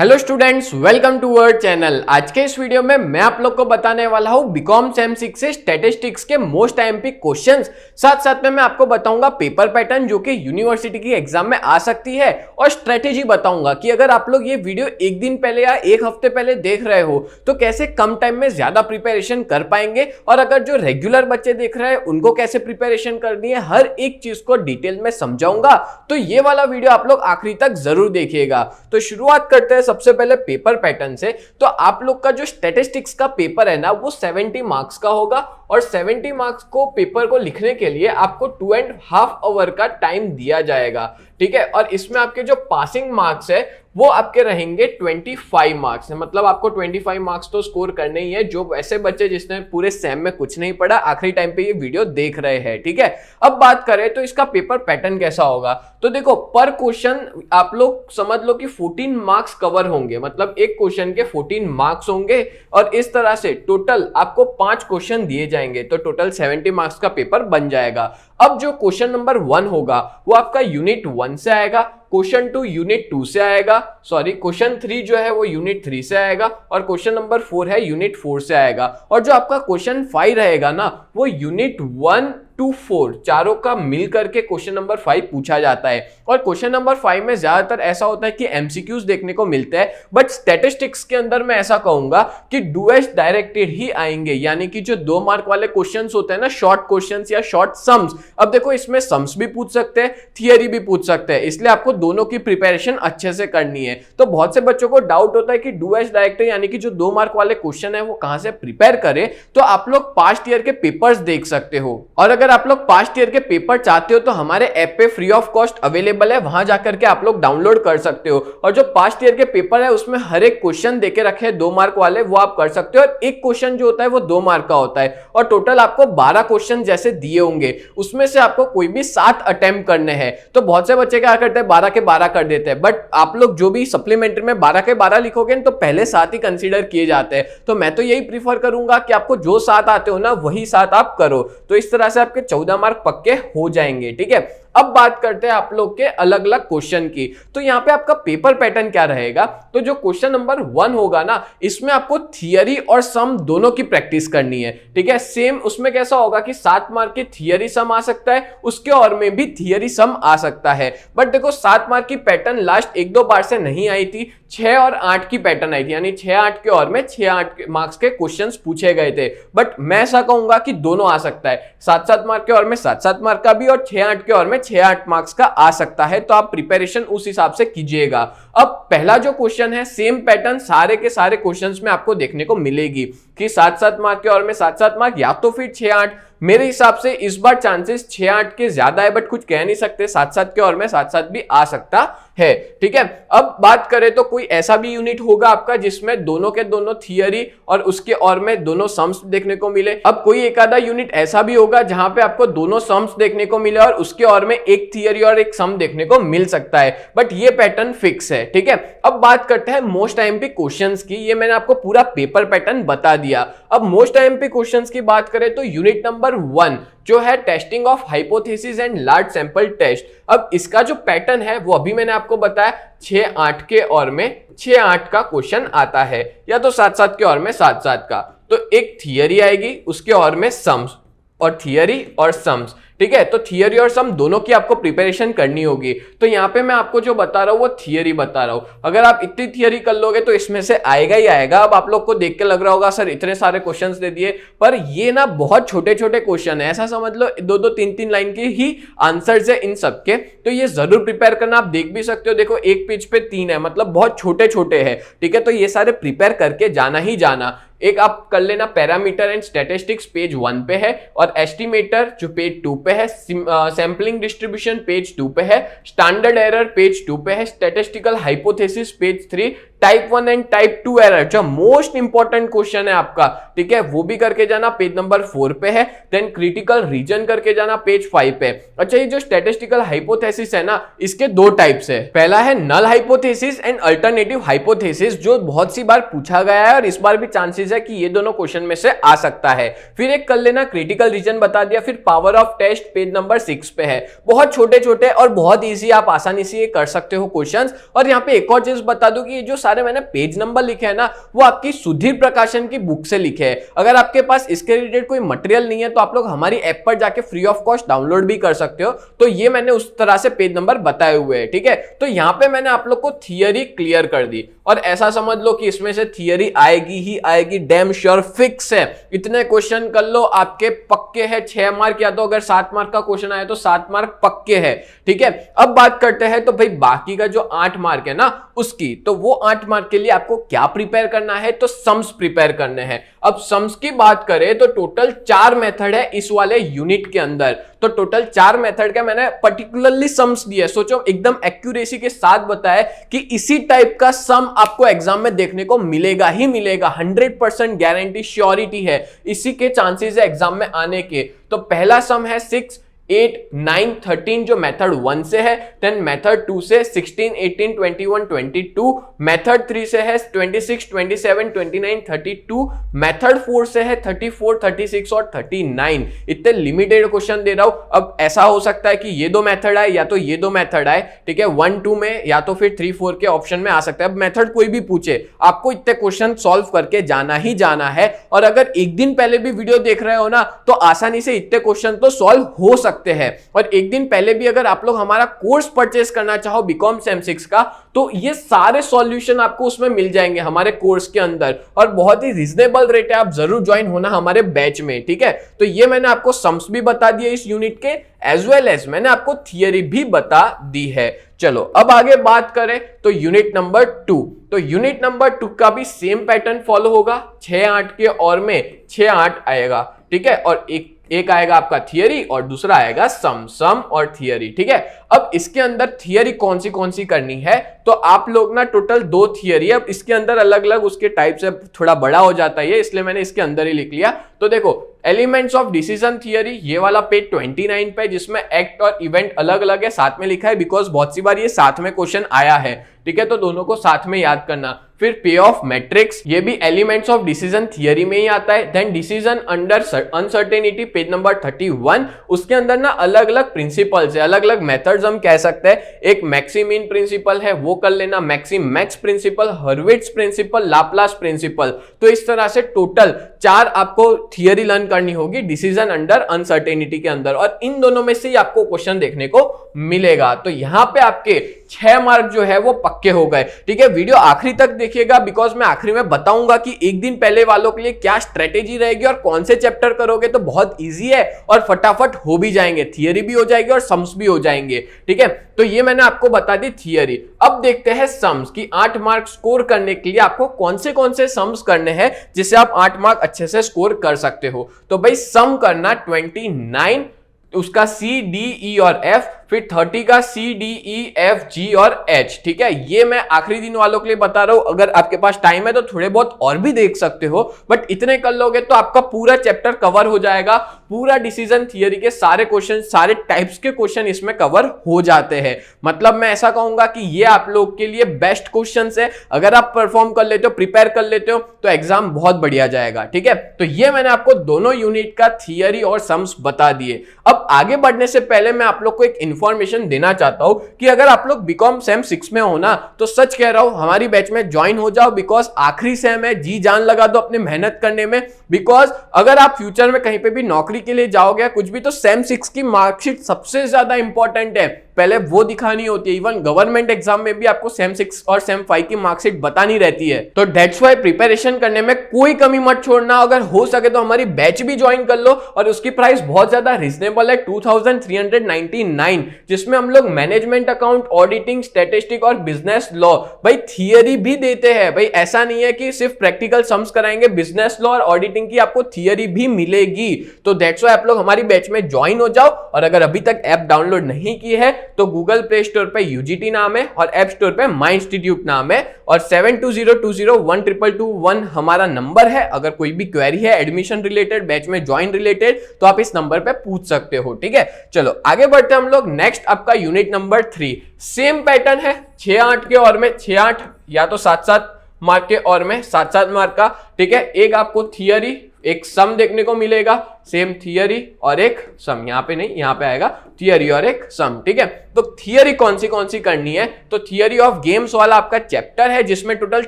Hello students, welcome to our channel. आज के इस वीडियो में मैं आप लोग को बताने वाला हूं बीकॉम सेम 6 से स्टैटिस्टिक्स के मोस्ट आईएमपी क्वेश्चंस। साथ साथ में मैं आपको बताऊंगा पेपर पैटर्न जो कि यूनिवर्सिटी की एग्जाम में आ सकती है, और स्ट्रेटेजी बताऊंगा कि अगर आप लोग ये वीडियो एक दिन पहले या एक हफ्ते पहले देख रहे हो तो कैसे कम टाइम में ज्यादा प्रिपरेशन कर पाएंगे, और अगर जो रेगुलर बच्चे देख रहे हैं उनको कैसे प्रिपरेशन करनी है, हर एक चीज को डिटेल में समझाऊंगा। तो ये वाला वीडियो आप लोग आखिरी तक जरूर देखिएगा। तो शुरुआत करते हैं सबसे पहले पेपर पैटर्न से। तो आप लोग का जो स्टैटिस्टिक्स का पेपर है ना, वो 70 मार्क्स का होगा, और 70 मार्क्स को पेपर को लिखने के लिए आपको 2.5 आवर का टाइम दिया जाएगा, ठीक है। और इसमें आपके जो पासिंग मार्क्स है वो आपके रहेंगे 25 मार्क्स है, मतलब आपको 25 मार्क्स तो स्कोर करने ही है। जो ऐसे बच्चे जिसने पूरे सेम में कुछ नहीं पढ़ा, आखिरी टाइम पे ये वीडियो देख रहे हैं, ठीक है। अब बात करें तो इसका पेपर पैटर्न कैसा होगा। तो देखो, पर क्वेश्चन आप लोग समझ लो कि 14 मार्क्स कवर होंगे, मतलब एक क्वेश्चन के 14 मार्क्स होंगे, और इस तरह से टोटल आपको 5 क्वेश्चन दिए जाएंगे, तो टोटल 70 मार्क्स का पेपर बन जाएगा। अब जो क्वेश्चन नंबर 1 होगा वो आपका यूनिट 1 से आएगा, क्वेश्चन 2 यूनिट 2 से आएगा, सॉरी क्वेश्चन 3 जो है वो यूनिट 3 से आएगा, और क्वेश्चन नंबर 4 है यूनिट 4 से आएगा। और जो आपका क्वेश्चन 5 रहेगा ना, वो यूनिट 1 to 4 चारों का मिल करके क्वेश्चन नंबर 5 पूछा जाता है। और क्वेश्चन नंबर 5 में ज्यादातर ऐसा होता है कि एमसीक्यूज देखने को मिलते हैं, बट स्टैटिस्टिक्स के अंदर मैं ऐसा कहूंगा कि डूएस डायरेक्टेड ही आएंगे, यानी कि जो 2 मार्क वाले क्वेश्चंस होते हैं ना, शॉर्ट क्वेश्चंस या शॉर्ट सम्स। अब देखो, इसमें सम्स भी पूछ सकते हैं, थियरी भी पूछ सकते हैं, इसलिए आपको दोनों की प्रिपरेशन अच्छे से करनी है। तो बहुत से बच्चों को डाउट होता है कि डूएस डायरेक्टेड यानी कि जो 2 मार्क वाले क्वेश्चन है वो कहां से प्रिपेयर करें। तो आप लोग पास्ट ईयर के पेपर्स देख सकते हो, और अगर आप लोग पास्ट ईयर के पेपर चाहते हो तो हमारे ऐप पे फ्री ऑफ कॉस्ट अवेलेबल है, वहां जाकर के आप लोग डाउनलोड कर सकते हो। और जो पास्ट ईयर के पेपर है उसमें हर एक क्वेश्चन देके रखे हैं 2 मार्क वाले, वो आप कर सकते हो। और एक क्वेश्चन जो होता है वो 2 मार्क का होता है, और टोटल आपको 12 क्वेश्चन जैसे दिए होंगे, उसमें से आपको कोई भी 7 अटेम्प्ट करने हैं। तो बहुत से बच्चे क्या करते हैं, 12 के 12 कर देते हैं, बट आप लोग जो भी सप्लीमेंट्री में 12 के 12 लिखोगे तो पहले 7 ही कंसीडर किए जाते हैं। तो मैं तो यही प्रीफर करूंगा कि आपको जो 7 आते हो ना, वही 7 आप करो, तो इस तरह से आपके 14 मार्क पक्के हो जाएंगे, ठीक है। अब बात करते हैं आप लोग के अलग अलग क्वेश्चन की। तो यहां पे आपका पेपर पैटर्न क्या रहेगा। तो जो क्वेश्चन नंबर 1 होगा ना, इसमें आपको थियरी और सम दोनों की प्रैक्टिस करनी है, ठीक है। सेम उसमें कैसा होगा कि 7 मार्क की थियरी सम आ सकता है, उसके और में भी थियरी सम आ सकता है। बट देखो, 7 मार्क की पैटर्न लास्ट 1-2 बार से नहीं आई थी, 6 और 8 की पैटर्न आई थी, यानी 6-8 के और में 6-8 मार्क्स के क्वेश्चंस पूछे गए थे। बट मैं ऐसा कहूंगा कि दोनों आ सकता है, 7-7 मार्क के और में 7-7 मार्क का भी, और 6-8 के और में 6-8 मार्क्स का आ सकता है। तो आप प्रिपरेशन उस हिसाब से कीजिएगा। अब पहला जो क्वेश्चन है, सेम पैटर्न सारे के सारे क्वेश्चंस में आपको देखने को मिलेगी कि 7-7 मार्क के और में 7-7 मार्क, या तो फिर 6-8। मेरे हिसाब से इस बार चांसेस 6-8 के ज्यादा है, बट कुछ कह नहीं सकते, 7-7 के और में 7-7 भी आ सकता है, ठीक है। अब बात करें तो कोई ऐसा भी यूनिट होगा आपका जिसमें दोनों के दोनों थियरी और उसके और में दोनों सम्स देखने को मिले। अब कोई एक आधा यूनिट ऐसा भी होगा जहां पे आपको दोनों सम्स देखने को मिले और उसके और में एक थियरी और एक सम देखने को मिल सकता है, बट ये पैटर्न फिक्स है, ठीक है। अब बात करते हैं मोस्ट आईएमपी क्वेश्चंस की। ये मैंने आपको पूरा पेपर पैटर्न बता दिया। अब मोस्ट आईएमपी क्वेश्चंस की बात करें तो यूनिट नंबर 1 जो है testing of hypothesis and large sample test. अब इसका जो पैटर्न है वो अभी मैंने आपको बताया, 6-8 के और में 6-8 का क्वेश्चन आता है, या तो 7-7 के और में 7-7 का। तो एक थियरी आएगी, उसके और में सम्स, और थियरी और सम्स, ठीक है। तो थियरी और सम दोनों की आपको प्रिपरेशन करनी होगी। तो यहां पे मैं आपको जो बता रहा हूं वो थियरी बता रहा हूं। अगर आप इतनी थियरी कर लोगे तो इसमें से आएगा ही आएगा। अब आप लोग को देख के लग रहा होगा सर इतने सारे क्वेश्चंस दे दिए, पर ये ना बहुत छोटे छोटे क्वेश्चन है, ऐसा समझ लो 2-2, 3-3 लाइन के ही आंसर्स है इन सबके। तो ये जरूर प्रिपेयर करना। आप देख भी सकते हो, देखो एक पेज पे 3 है, मतलब बहुत छोटे छोटे है, ठीक है। तो ये सारे प्रिपेयर करके जाना ही जाना। एक आप कर लेना, पैरामीटर एंड स्टैटिस्टिक्स पेज 1 पे है, और एस्टिमेटर जो पेज 2 पे है, सैंपलिंग डिस्ट्रीब्यूशन पेज 2 पे है, स्टैंडर्ड एरर पेज 2 पे है, statistical hypothesis page 3, type 1 and type 2 error जो मोस्ट इंपॉर्टेंट क्वेश्चन है आपका, ठीक है, वो भी करके जाना, पेज नंबर 4 पे है। देन क्रिटिकल रीजन करके जाना, पेज 5 पे। अच्छा, ये जो स्टैटिस्टिकल हाइपोथेसिस है ना, इसके 2 टाइप्स है। पहला है null hypothesis and alternative hypothesis, जो बहुत सी बार पूछा गया है और इस बार भी चांसेस है कि ये दोनों क्वेश्चन में से आ सकता है। फिर एक कर लेना क्रिटिकल रीजन बता दिया। फिर power of test page number 6 पे है। बहुत छोटे छोटे और बहुत ईजी, आप आसानी से ये कर सकते हो क्वेश्चंस। और यहाँ पे एक और चीज बता दूं कि ये जो सारे मैंने पेज नंबर लिखे हैं ना वो आपकी सुधीर प्रकाशन की बुक से लिखे हैं। अगर आपके पास इसके रिलेटेड कोई मटेरियल नहीं है तो आप लोग हमारी ऐप पर जाके फ्री ऑफ कॉस्ट डाउनलोड भी कर सकते हो। तो ये मैंने उस तरह से पेज नंबर बताए हुए हैं, ठीक है। तो यहाँ पे मैंने आप लोग को थियरी क्लियर कर दी और ऐसा समझ लो कि इसमें से थियरी आएगी ही आएगी, डैम श्योर फिक्स है। इतने क्वेश्चन कर लो आपके पक्के हैं 6 मार्क, या तो अगर 7 मार्क का क्वेश्चन आए तो 7 मार्क पक्के है, ठीक है। अब बात करते हैं तो भाई बाकी का जो 8 मार्क है ना उसकी, तो वो 8 मार्क के लिए आपको क्या प्रिपेयर करना है, तो सम्स प्रिपेयर करने हैं। अब सम्स की बात करें तो टोटल 4 मेथड है इस वाले यूनिट के अंदर। तो टोटल 4 मेथड का मैंने पर्टिकुलरली सम्स दिए, सोचो एकदम एक्यूरेसी के साथ बताया कि इसी टाइप का सम आपको एग्जाम में देखने को मिलेगा ही मिलेगा, 100% गारंटी श्योरिटी है, इसी के चांसेस है एग्जाम में आने के। तो पहला सम है 6, 8, 9, 13 जो मेथड 1 से है, देन मेथड 2 से 16, 18, 21, 22, मेथड 3 से है 26, 27, 29, 32, मेथड 4 से है 34, 36 और 39। इतने लिमिटेड क्वेश्चन दे रहा हूं। अब ऐसा हो सकता है कि ये दो मेथड आए या तो ये दो मेथड आए, ठीक है, 1, 2 में या तो फिर 3, 4 के ऑप्शन में आ सकता है। अब मेथड कोई भी पूछे आपको इतने क्वेश्चन सॉल्व करके जाना ही जाना है। और अगर एक दिन पहले भी वीडियो देख रहे हो ना तो आसानी से इतने क्वेश्चन तो सॉल्व हो सकते हैं। और एक दिन पहले भी अगर आप लोग हमारा कोर्स परचेस करना चाहो बीकॉम सेम 6 का तो ये सारे सॉल्यूशन आपको उसमें मिल जाएंगे हमारे कोर्स के अंदर, और बहुत ही रीजनेबल रेट है। आप जरूर ज्वाइन होना हमारे बैच में, ठीक है। तो ये मैंने आपको सम्स भी बता दिए इस यूनिट के, एज वेल एज मैंने आपको थियरी भी बता दी है। चलो अब आगे बात करें तो यूनिट नंबर 2। तो यूनिट नंबर 2 का भी सेम पैटर्न फॉलो होगा, 6-8 के और में 6-8 आएगा, ठीक है। और एक आएगा आपका थियरी और दूसरा आएगा सम और थियरी, ठीक है। अब इसके अंदर थियरी कौन सी करनी है, तो आप लोग ना टोटल 2 थियरी, अब इसके अंदर अलग अलग उसके टाइप से थोड़ा बड़ा हो जाता है इसलिए मैंने इसके अंदर ही लिख लिया। तो देखो एलिमेंट्स ऑफ डिसीजन थियरी, ये वाला पेज 29 पे, जिसमें एक्ट और इवेंट अलग अलग है, साथ में लिखा है बिकॉज बहुत सी बार ये साथ में क्वेश्चन आया है, ठीक है। तो दोनों को साथ में याद करना। फिर पे ऑफ मैट्रिक्स, ये भी एलिमेंट्स ऑफ डिसीजन थियरी में ही आता है। Then decision under uncertainty page number 31, उसके अंदर ना अलग अलग प्रिंसिपल्स है, अलग अलग मेथड्स हम कह सकते हैं। एक मैक्सिमीन प्रिंसिपल है वो कर लेना, maxim max principle, Hurwitz principle, Laplace principle. तो इस तरह से टोटल 4 आपको थियरी लर्न करनी होगी डिसीजन अंडर अनसर्टेनिटी के अंदर, और इन दोनों में से ही आपको क्वेश्चन देखने को मिलेगा। तो यहां पे आपके 6 मार्क जो है वो पक्के हो गए, ठीक है। वीडियो आखिरी तक देखिएगा बिकॉज मैं आखिरी में बताऊंगा कि एक दिन पहले वालों के लिए क्या स्ट्रेटेजी रहेगी और कौन से चैप्टर करोगे तो बहुत इजी है और फटाफट हो भी जाएंगे, थियरी भी हो जाएगी और सम्स भी हो जाएंगे, ठीक है। तो ये मैंने आपको बता दी थियरी। अब देखते हैं सम्स की 8 मार्क स्कोर करने के लिए आपको कौन से सम्स करने हैं जिससे आप 8 मार्क अच्छे से स्कोर कर सकते हो। तो भाई सम करना 29, उसका सी डी ई और एफ, फिर 30 का C D E F G और एच, ठीक है। ये मैं आखिरी दिन वालों के लिए बता रहा हूं, अगर आपके पास टाइम है तो थोड़े बहुत और भी देख सकते हो, बट इतने कर लोगे तो आपका पूरा चैप्टर कवर हो जाएगा। पूरा डिसीजन थियरी के सारे क्वेश्चन, सारे टाइप्स के क्वेश्चन इसमें कवर हो जाते हैं। मतलब मैं ऐसा कहूंगा कि ये आप लोग के लिए बेस्ट क्वेश्चन है। अगर आप परफॉर्म कर लेते हो, प्रिपेयर कर लेते हो तो एग्जाम बहुत बढ़िया जाएगा, ठीक है। तो ये मैंने आपको दोनों यूनिट का थियरी और सम्स बता दिए। अब आगे बढ़ने से पहले मैं आप लोग को एक इंफॉर्मेशन देना चाहता हूं कि अगर आप लोग बीकॉम सेम 6 में हो ना तो सच कह रहा हूं हमारी बैच में ज्वाइन हो जाओ, बिकॉज आखिरी सेम है, जी जान लगा दो अपने मेहनत करने में। बिकॉज अगर आप फ्यूचर में कहीं पे भी नौकरी के लिए जाओगे कुछ भी, तो सेम 6 की मार्कशीट सबसे ज्यादा इंपॉर्टेंट है, पहले वो दिखानी होती है। इवन गवर्नमेंट एग्जाम में भी आपको सेम 6 और सेम 5 की मार्कशीट बतानी रहती है। तो दैट्स व्हाई प्रिपरेशन करने में कोई कमी मत छोड़ना। अगर हो सके तो हमारी बैच भी ज्वाइन कर लो, और उसकी प्राइस बहुत ज्यादा रीजनेबल है, 2399, जिसमें हम लोग मैनेजमेंट अकाउंट, ऑडिटिंग, स्टैटिस्टिक और बिजनेस लॉ, भाई थियरी भी देते हैं। भाई ऐसा नहीं है कि सिर्फ प्रैक्टिकल सम्स कराएंगे, बिजनेस लॉ और ऑडिटिंग की आपको थियरी भी मिलेगी। तो दैट्स व्हाई आप लोग हमारी बैच में ज्वाइन हो जाओ। और अगर अभी तक ऐप डाउनलोड नहीं की है तो गूगल प्ले स्टोर पे यूजीटी नाम है और ऐप स्टोर पे माई इंस्टीट्यूट नाम है, और 7202012221 हमारा नंबर है। अगर कोई भी क्वेरी है एडमिशन रिलेटेड, बैच में ज्वाइन रिलेटेड, तो आप इस नंबर पे पूछ सकते हो, ठीक है। चलो आगे बढ़ते हैं हम लोग। नेक्स्ट आपका यूनिट नंबर 3, सेम पैटर्न है, 6-8 के और में 6-8 या तो 7-7 मार्क के और में 7-7 मार्क का, ठीक है। एक आपको थियरी एक सम देखने को मिलेगा, सेम थियरी और एक सम, यहाँ पे नहीं, यहाँ पे आएगा थियरी और एक सम, ठीक है। तो थियरी कौन सी करनी है, तो थियरी ऑफ गेम्स वाला आपका चैप्टर है जिसमें टोटल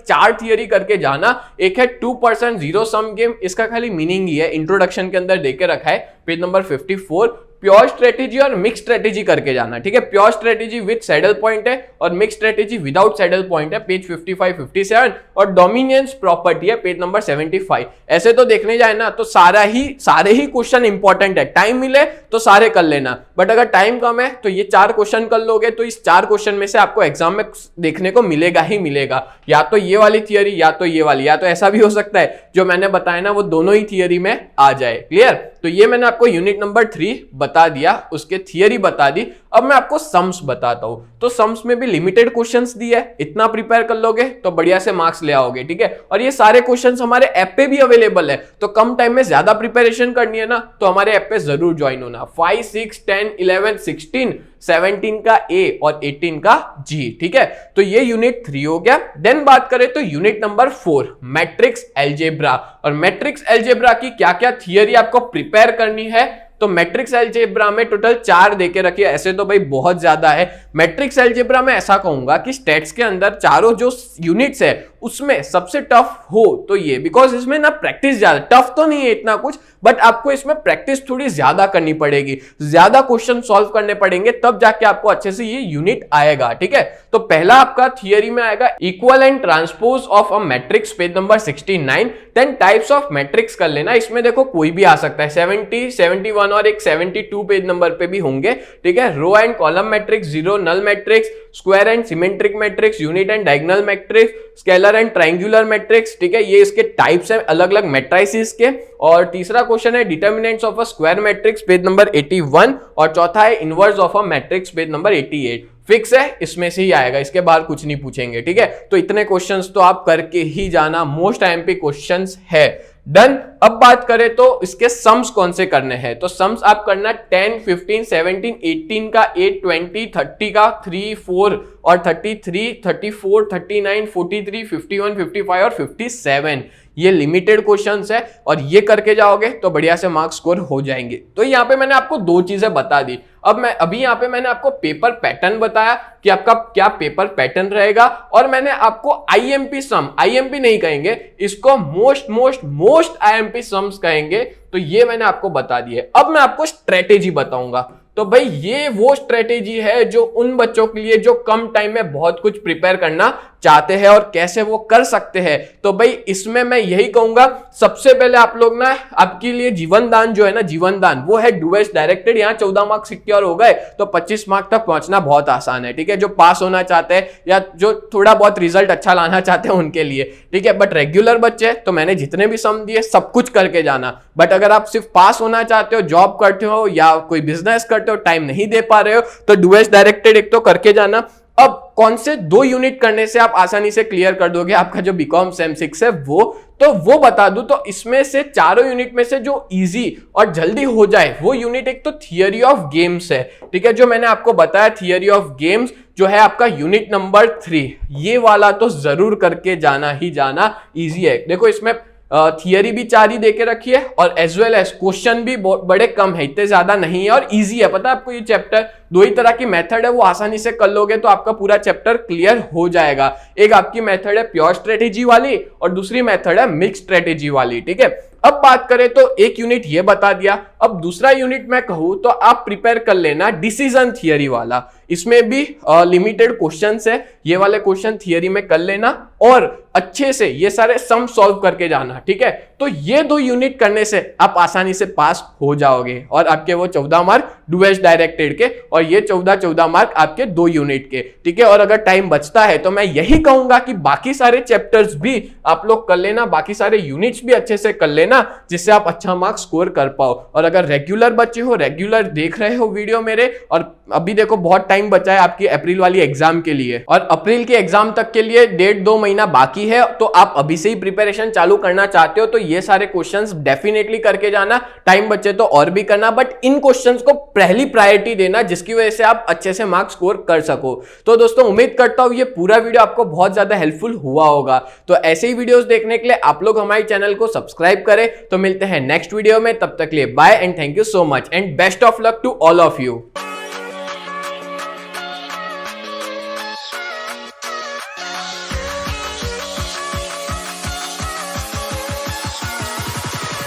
4 थियरी करके जाना। एक है 2% जीरो सम गेम, इसका खाली मीनिंग ही है, इंट्रोडक्शन के अंदर देके रखा है पेज नंबर 54। प्योर स्ट्रेटेजी और मिक्स स्ट्रेटेजी करके जाना, ठीक है। Pure strategy with saddle point है और mix strategy without saddle point है, पेज 55 57। और डोमिनियंस प्रॉपर्टी है पेज नंबर 75। ऐसे तो देखने जाए ना तो सारे ही क्वेश्चन इंपॉर्टेंट है, टाइम मिले तो सारे कर लेना, बट अगर टाइम कम है तो ये 4 क्वेश्चन कर लोगे तो इस 4 क्वेश्चन में से आपको एग्जाम में देखने को मिलेगा ही मिलेगा, या तो ये वाली थियरी या तो ये वाली, या तो ऐसा भी हो सकता है जो मैंने बताया ना वो दोनों ही थियरी में आ जाए। क्लियर? तो ये मैंने आपको यूनिट नंबर 3 बता दिया, उसके थियरी बता दी। अब मैं आपको सम्स बताता हूं। तो सम्स में भी लिमिटेड क्वेश्चंस दिए है, इतना प्रिपेयर कर लोगे तो बढ़िया से मार्क्स ले आओगे, ठीक है। और ये सारे क्वेश्चंस हमारे ऐप पे भी अवेलेबल है, तो कम टाइम में ज्यादा प्रिपरेशन करनी है ना तो हमारे ऐप पे जरूर ज्वाइन होना। 5, 6, 10, 11, 16, 17 का ए और 18 का जी, ठीक है। तो ये यूनिट 3 हो गया। देन बात करें तो यूनिट नंबर 4 मैट्रिक्स एल्जेब्रा, और मैट्रिक्स एल्जेब्रा की क्या क्या थियरी आपको प्रिपेयर करनी है। तो मैट्रिक्स एल्जेब्रा में टोटल 4 देके रखिए, ऐसे तो भाई बहुत ज्यादा है। मैट्रिक्स एल्जेब्रा में ऐसा कहूंगा कि स्टेट्स के अंदर चारों जो यूनिट्स है उसमें सबसे टफ हो तो ये, बिकॉज इसमें ना प्रैक्टिस ज्यादा, टफ तो नहीं है इतना कुछ, बट आपको इसमें प्रैक्टिस थोड़ी ज्यादा करनी पड़ेगी, ज्यादा क्वेश्चन सॉल्व करने पड़ेंगे, तब जाके आपको अच्छे से ये यूनिट आएगा, ठीक है। तो पहला आपका थियरी में आएगा equal and transpose of a matrix, page number 69। Then types of matrix कर लेना, इसमें देखो कोई भी आ सकता है, 70, 71 और एक 72 पेज नंबर पे भी होंगे, ठीक है। Row and column matrix, zero null matrix, square and symmetric matrix, unit and diagonal matrix, scalar and triangular matrix, ठीक है। ये इसके टाइप्स हैं अलग अलग मैट्रिसेस के। और तीसरा क्वेश्चन है determinants of a square matrix, page number 81। और चौथा है inverse of a matrix, page number 88। Fix है, इसमें से ही आएगा, इसके बाद कुछ नहीं पूछेंगे, ठीक है। तो इतने क्वेश्चंस तो आप करके ही जाना, मोस्ट आईएमपी क्वेश्चंस है। डन। अब बात करें तो इसके सम्स कौन से करने हैं, तो सम्स आप करना 10, 15, 17, 18 का 8, 20, 30 का 3, 4 और 33, 34, 39, 43, 51, 55 और 57। ये लिमिटेड क्वेश्चंस है और ये करके जाओगे तो बढ़िया से मार्क्स स्कोर हो जाएंगे। तो यहाँ पे मैंने आपको 2 चीजें बता दी। अब अभी यहाँ पे मैंने आपको पेपर पैटर्न बताया कि आपका क्या पेपर पैटर्न रहेगा, और मैंने आपको आईएमपी सम, आईएमपी नहीं कहेंगे इसको, मोस्ट आईएमपी सम्स कहेंगे, तो ये मैंने आपको बता दिए। अब मैं आपको स्ट्रेटेजी बताऊंगा। तो भाई ये वो स्ट्रेटेजी है जो उन बच्चों के लिए जो कम टाइम में बहुत कुछ प्रिपेयर करना चाहते हैं और कैसे वो कर सकते हैं। तो भाई इसमें मैं यही कहूंगा, सबसे पहले आप लोग ना आपके लिए जीवन दान जो है ना, जीवन दान वो है डूएस डायरेक्टेड। यहाँ 14 मार्क्स सिक्योर हो गए तो 25 मार्क तक पहुंचना बहुत आसान है, ठीक है। जो पास होना चाहते हैं या जो थोड़ा बहुत रिजल्ट अच्छा लाना चाहते हैं उनके लिए, ठीक है। बट रेगुलर बच्चे तो मैंने जितने भी सम दिए सब कुछ करके जाना। बट अगर आप सिर्फ पास होना चाहते हो, जॉब करते हो या कोई बिजनेस करते हो, टाइम नहीं दे पा रहे हो, तो डूएस डायरेक्टेड एक तो करके जाना। अब कौन से 2 यूनिट करने से आप आसानी से क्लियर कर दोगे आपका जो बीकॉम सेम 6 है वो बता दूं तो इसमें से चारों यूनिट में से जो इजी और जल्दी हो जाए वो यूनिट एक तो थियरी ऑफ गेम्स है, ठीक है। जो मैंने आपको बताया थियरी ऑफ गेम्स जो है आपका यूनिट नंबर 3, ये वाला तो जरूर करके जाना ही जाना, इजी है। देखो इसमें थियरी भी 4 ही देके रखी है और एज वेल एज क्वेश्चन भी बड़े कम है, इतने ज्यादा नहीं है और इजी है। पता है आपको ये चैप्टर 2 ही तरह की मेथड है, वो आसानी से कर लोगे तो आपका पूरा चैप्टर क्लियर हो जाएगा। एक आपकी मेथड है प्योर स्ट्रेटेजी वाली और दूसरी मेथड है मिक्स स्ट्रेटेजी वाली, ठीक है। अब बात करें तो एक यूनिट ये बता दिया। अब दूसरा यूनिट मैं कहूं तो आप प्रिपेयर कर लेना डिसीजन थियरी वाला, इसमें भी लिमिटेड क्वेश्चंस है, ये वाले क्वेश्चन थियरी में कर लेना और अच्छे से ये सारे सम सॉल्व करके जाना, ठीक है। तो ये 2 यूनिट करने से आप आसानी से पास हो जाओगे और आपके वो 14 मार्क डूएस डायरेक्टेड के और ये 14 मार्क आपके 2 यूनिट के, ठीक है। और अगर टाइम बचता है तो मैं यही कहूंगा कि बाकी सारे चैप्टर्स भी आप लोग कर लेना, बाकी सारे यूनिट्स भी अच्छे से कर लेना, जिससे आप अच्छा मार्क स्कोर कर पाओ। और अगर रेगुलर बच्चे हो, रेगुलर देख रहे हो वीडियो मेरे, और अभी देखो बहुत टाइम बचा है आपकी अप्रैल वाली एग्जाम के लिए और अप्रैल के एग्जाम तक के लिए 1.5-2 महीना बाकी है, तो आप अभी से ही प्रिपरेशन चालू करना चाहते हो तो ये सारे क्वेश्चंस डेफिनेटली करके जाना। टाइम बचे तो और भी करना, बट इन क्वेश्चंस को पहली प्रायोरिटी देना जिसकी वजह से आप अच्छे से मार्क्स स्कोर कर सको। तो दोस्तों उम्मीद करता हूं ये पूरा वीडियो आपको बहुत ज्यादा हेल्पफुल हुआ होगा। तो ऐसे ही वीडियोस देखने के लिए आप लोग हमारे चैनल को सब्सक्राइब करें करें। तो मिलते हैं नेक्स्ट वीडियो में, तब तक लिए bye and thank you so much and best of luck to all of you.